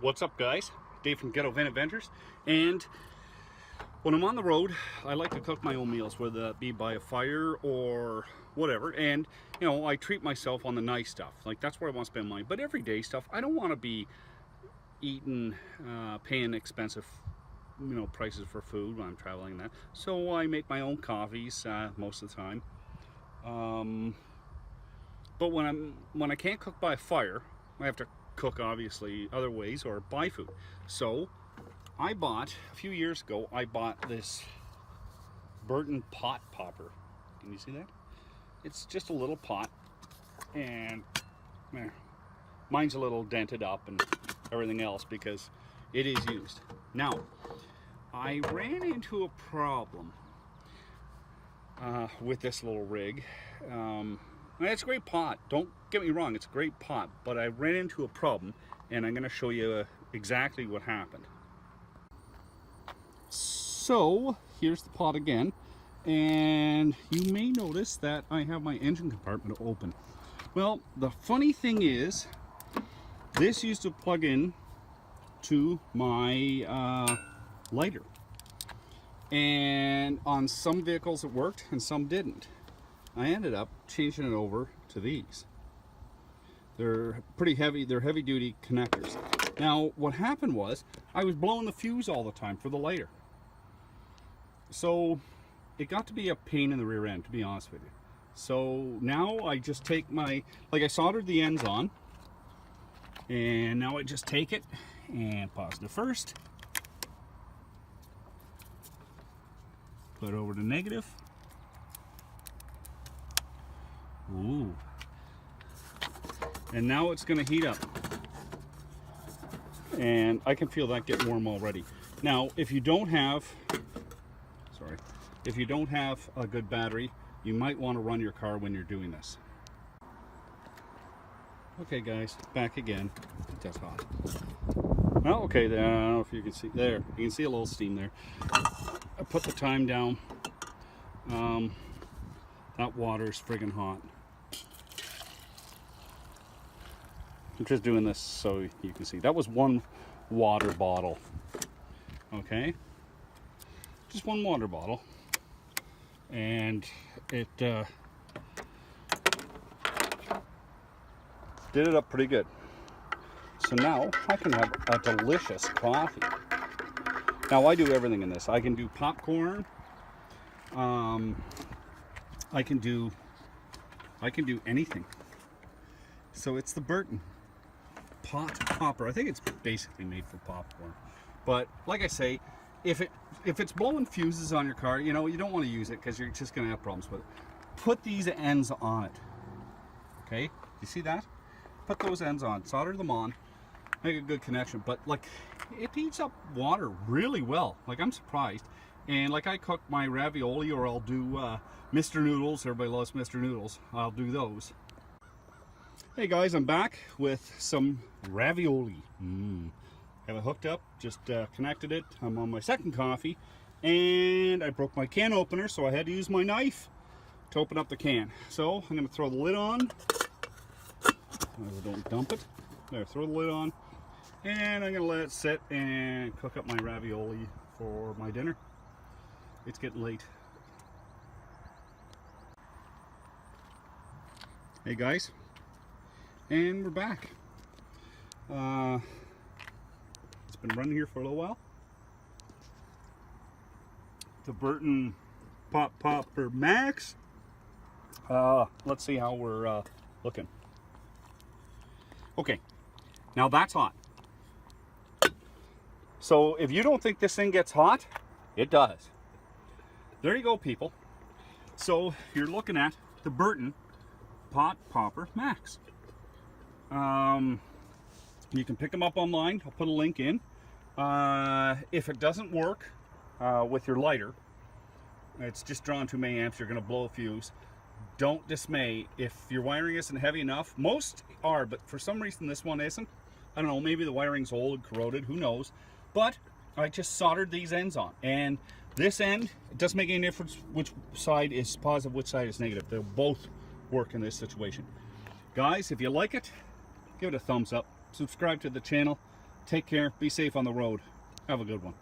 What's up, guys? Dave from Ghetto Adventures, and when I'm on the road, I like to cook my own meals, whether that be by a fire or whatever. And you know, I treat myself on the nice stuff. Like, that's where I want to spend money. But everyday stuff, I don't want to be eating, paying expensive, prices for food when I'm traveling and that. So I make my own coffees most of the time. But when I can't cook by fire, I have to cook obviously other ways or buy food. So I bought, a few years ago, I bought this Burton Pot Popper. Can you see that? It's just a little pot, and mine's a little dented up and everything else because it is used. Now, I ran into a problem with this little rig. It's a great pot, don't get me wrong, it's a great pot, but I ran into a problem, and I'm going to show you exactly what happened. So here's the pot again, and you may notice that I have my engine compartment open. Well, the funny thing is, this used to plug in to my lighter, and on some vehicles it worked and some didn't. I ended up changing it over to these. They're pretty heavy, they're heavy duty connectors. Now what happened was, I was blowing the fuse all the time for the lighter. So it got to be a pain in the rear end, to be honest with you. So now I just take I soldered the ends on, and now I just take it and positive first, put it over to negative. Ooh. And now it's going to heat up, and I can feel that get warm already. Now, if you don't have a good battery, you might want to run your car when you're doing this. Okay, guys, back again. That's hot. Well, okay, there. I don't know if you can see there. You can see a little steam there. I put the time down. That water's friggin' hot. I'm just doing this so you can see. That was one water bottle. Okay? Just one water bottle. And it did it up pretty good. So now I can have a delicious coffee. Now I do everything in this. I can do popcorn. I can do anything. So it's the Burton Pot Popper. I think it's basically made for popcorn. But like I say, if it's blowing fuses on your car, you don't want to use it because you're just going to have problems with it. Put these ends on it. Okay? You see that? Put those ends on. Solder them on. Make a good connection. But like, it heats up water really well. Like, I'm surprised. And like, I cook my ravioli, or I'll do Mr. Noodles. Everybody loves Mr. Noodles. I'll do those. Hey guys, I'm back with some ravioli. Have it hooked up, just connected it. I'm on my second coffee, and I broke my can opener, so I had to use my knife to open up the can. So I'm going to throw the lid on. Don't dump it. There, throw the lid on, and I'm going to let it sit and cook up my ravioli for my dinner. It's getting late. Hey guys, and we're back. It's been running here for a little while. The Burton Pot Popper Max. Let's see how we're looking. Okay, now that's hot. So if you don't think this thing gets hot, it does. There you go, people. So you're looking at the Burton Pot Popper Max. You can pick them up online. I'll put a link in. If it doesn't work with your lighter, it's just drawn too many amps, you're going to blow a fuse. Don't dismay. If your wiring isn't heavy enough, most are, but for some reason this one isn't. I don't know, maybe the wiring's old, corroded, who knows. But I just soldered these ends on, and this end, it doesn't make any difference which side is positive, which side is negative. They'll both work in this situation. Guys, if you like it, give it a thumbs up, subscribe to the channel, Take care. Be safe on the road. Have a good one.